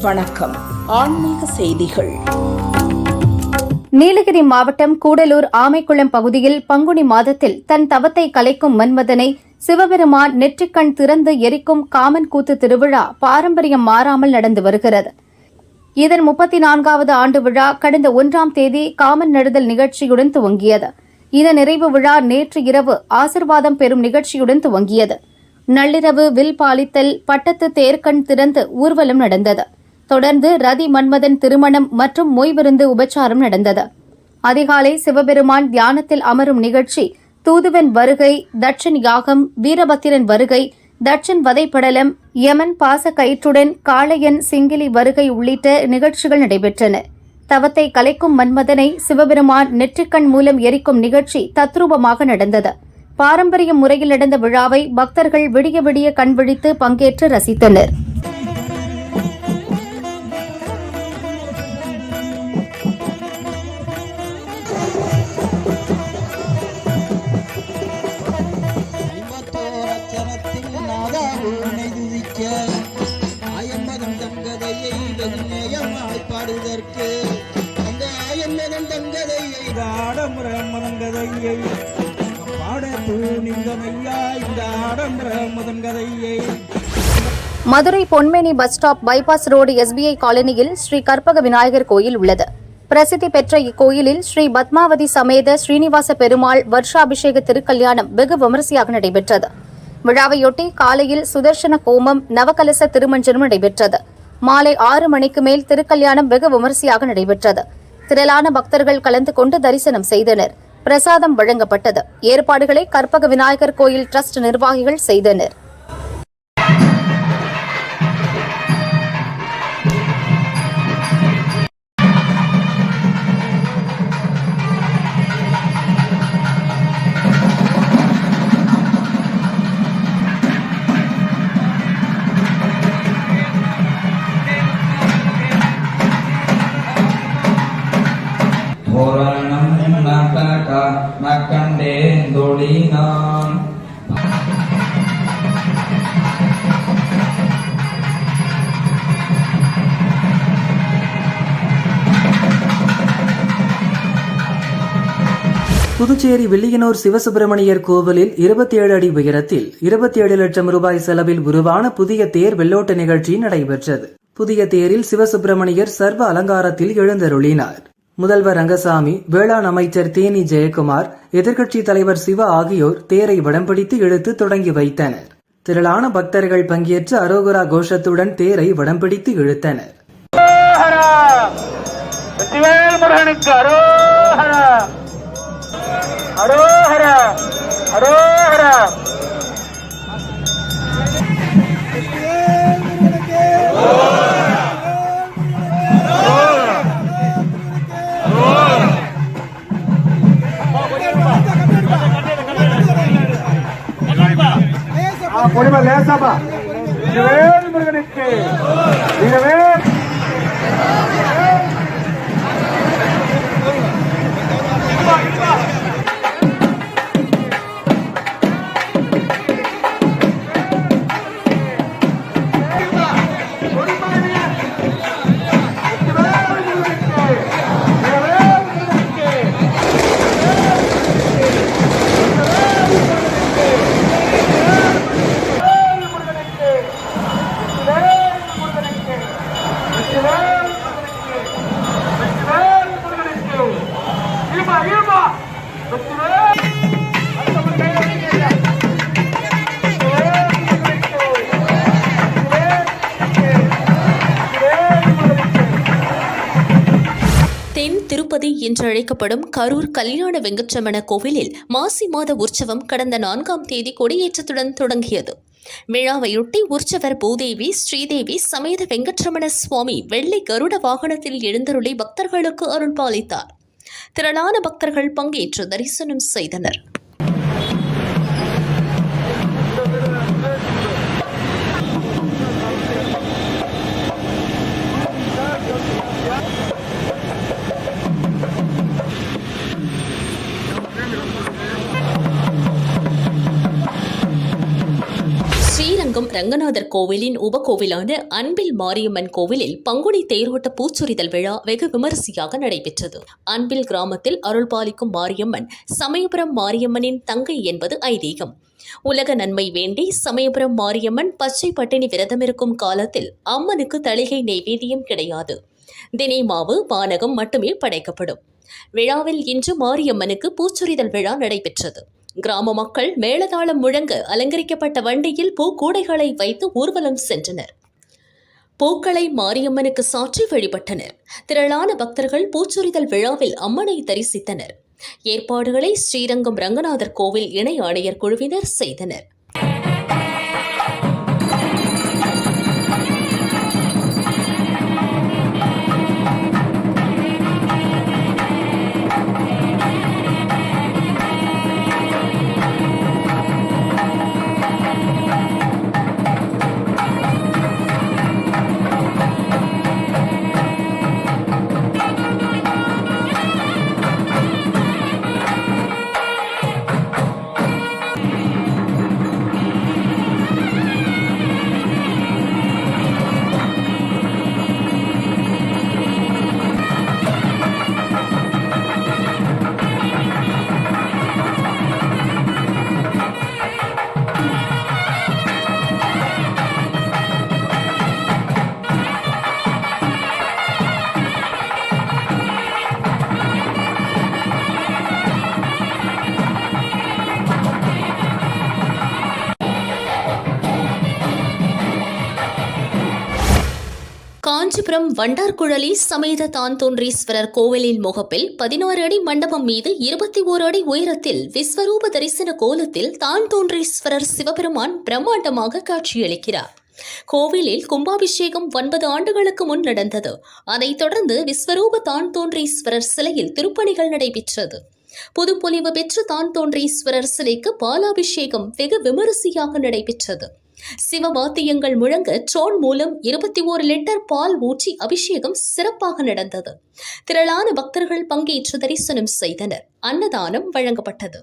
வணக்கம். ஆன்மீக செய்திகள். நீலகிரி மாவட்டம் கூடலூர் ஆமைக்குளம் பகுதியில் பங்குனி மாதத்தில் தன் தவத்தை கலைக்கும் மன்மதனை சிவபெருமான் நெற்றிக்கண் திறந்து எரிக்கும் காமன் கூத்து திருவிழா பாரம்பரியம் மாறாமல் நடந்து வருகிறது. இதன் 34வது ஆண்டு விழா கடந்த 1ஆம் தேதி காமன் நடுதல் நிகழ்ச்சியுடன் துவங்கியது. இதன் நிறைவு விழா நேற்று இரவு ஆசிர்வாதம் பெறும் நிகழ்ச்சியுடன் துவங்கியது. நள்ளிரவு வில் பாலித்தல், பட்டத்து தேர்கண் திறந்து ஊர்வலம் நடந்தது. தொடர்ந்து ரதி மன்மதன் திருமணம் மற்றும் மொய் விருந்து உபச்சாரம் நடந்தது. அதிகாலை சிவபெருமான் தியானத்தில் அமரும் நிகழ்ச்சி, தூதுவன் வருகை, தட்சன் யாகம், வீரபத்திரன் வருகை, தட்சன் வதைப்படலம், யமன் பாச கயிற்றுடன் காளையன் சிங்கிலி வருகை உள்ளிட்ட நிகழ்ச்சிகள் நடைபெற்றன. தவத்தை கலைக்கும் மன்மதனை சிவபெருமான் நெற்றிக்கண் மூலம் எரிக்கும் நிகழ்ச்சி தத்ரூபமாக நடந்தது. பாரம்பரிய முறையில் நடந்த விழாவை பக்தர்கள் விடிய விடிய கண்விழித்து பங்கேற்று ரசித்தனர். Madurai Ponmeni bus stop bypass road SBI காலனியில் ஸ்ரீ கற்பக விநாயகர் கோயில் உள்ளது. பிரசித்தி பெற்ற இக்கோயிலில் ஸ்ரீ பத்மாவதி சமேத ஸ்ரீனிவாச பெருமாள் வருஷாபிஷேக திருக்கல்யாணம் வெகு விமரிசையாக நடைபெற்றது. விழாவையொட்டி காலையில் சுதர்சன ஹோமம், நவகலச திருமஞ்சனம் நடைபெற்றது. மாலை 6 மணிக்கு மேல் திருக்கல்யாணம் வெகு விமரிசையாக நடைபெற்றது. திரளான பக்தர்கள் கலந்து கொண்டு தரிசனம் செய்தனர். பிரசாதம் வழங்கப்பட்டது. ஏற்பாடுகளை கற்பக விநாயகர் கோயில் டிரஸ்ட் நிர்வாகிகள் செய்தனர். புதுச்சேரி வில்லியனூர் சிவசுப்பிரமணியர் கோவிலில் 27 அடி உயரத்தில் 27 லட்சம் ரூபாய் செலவில் உருவான புதிய தேர் வெள்ளோட்ட நிகழ்ச்சி நடைபெற்றது. புதிய தேரில் சிவசுப்பிரமணியர் சர்வ அலங்காரத்தில் எழுந்தருளினார். முதல்வர் ரங்கசாமி, வேளாண் அமைச்சர் தேனி ஜெயக்குமார், எதிர்க்கட்சித் தலைவர் சிவா ஆகியோர் தேரை வடம்பிடித்து இழுத்து தொடங்கி வைத்தனர். திரளான பக்தர்கள் பங்கேற்று அரோகரா கோஷத்துடன் தேரை வடம்பிடித்து இழுத்தனர். திருப்பதி என்று அழைக்கப்படும் கரூர் கல்யாண வெங்கட்ரமண கோவிலில் மாசி மாத உற்சவம் கடந்த 4ஆம் தேதி கொடியேற்றத்துடன் தொடங்கியது. விழாவையொட்டி உற்சவர் பூதேவி, ஸ்ரீதேவி சமேத வெங்கட்ரமண சுவாமி வெள்ளை கருட வாகனத்தில் எழுந்தருளி பக்தர்களுக்கு அருள் பாலித்தார். திரளான பக்தர்கள் பங்கேற்று தரிசனம் செய்தனர். ரங்கநாதர் கோவிலின் உபகோவிலான அன்பில் மாரியம்மன் கோவிலில் பங்குனி தேரோட்ட பூச்சொரிதல் விழா வெகு விமரிசையாக நடைபெற்றது. அன்பில் கிராமத்தில் அருள்பாலிக்கும் மாரியம்மன் சமயபுரம் மாரியம்மனின் தங்கை என்பது ஐதீகம். உலக நன்மை வேண்டி சமயபுரம் மாரியம்மன் பச்சை பட்டினி விரதமிருக்கும் காலத்தில் அம்மனுக்கு தளிகை நெய்வேதியம் கிடையாது. தினை மாவு பானகம் மட்டுமே படைக்கப்படும். விழாவில் இன்று மாரியம்மனுக்கு பூச்சொரிதல் விழா நடைபெற்றது. கிராம மக்கள் மேளதாளம் முழங்க அலங்கரிக்கப்பட்ட வண்டியில் பூக்கூடைகளை வைத்து ஊர்வலம் சென்றனர். பூக்களை மாரியம்மனுக்கு சாற்றி வழிபட்டனர். திரளான பக்தர்கள் பூச்சொரிதல் விழாவில் அம்மனை தரிசித்தனர். ஏற்பாடுகளை ஸ்ரீரங்கம் ரங்கநாதர் கோவில் இணை ஆணையர் குழுவினர் செய்தனர். காஞ்சிபுரம் வண்டார்குழலி சமேத தான்தோன்றீஸ்வரர் கோவிலின் முகப்பில் 16 அடி மண்டபம் மீது 21 அடி உயரத்தில் விஸ்வரூப தரிசன கோலத்தில் தான்தோன்றீஸ்வரர் சிவபெருமான் பிரம்மாண்டமாக காட்சியளிக்கிறார். கோவிலில் கும்பாபிஷேகம் 9 ஆண்டுகளுக்கு முன் நடந்தது. அதைத் தொடர்ந்து விஸ்வரூப தான்தோன்றீஸ்வரர் சிலையில் திருப்பணிகள் நடைபெற்றது. புதுப்பொலிவு பெற்ற தான்தோன்றீஸ்வரர் சிலைக்கு பாலாபிஷேகம் வெகு விமரிசையாக நடைபெற்றது. சிவவாத்தியங்கள் முழங்க ட்ரோன் மூலம் 21 லிட்டர் பால் ஊற்றி அபிஷேகம் சிறப்பாக நடந்தது. திரளான பக்தர்கள் பங்கேற்று தரிசனம் செய்தனர். அன்னதானம் வழங்கப்பட்டது.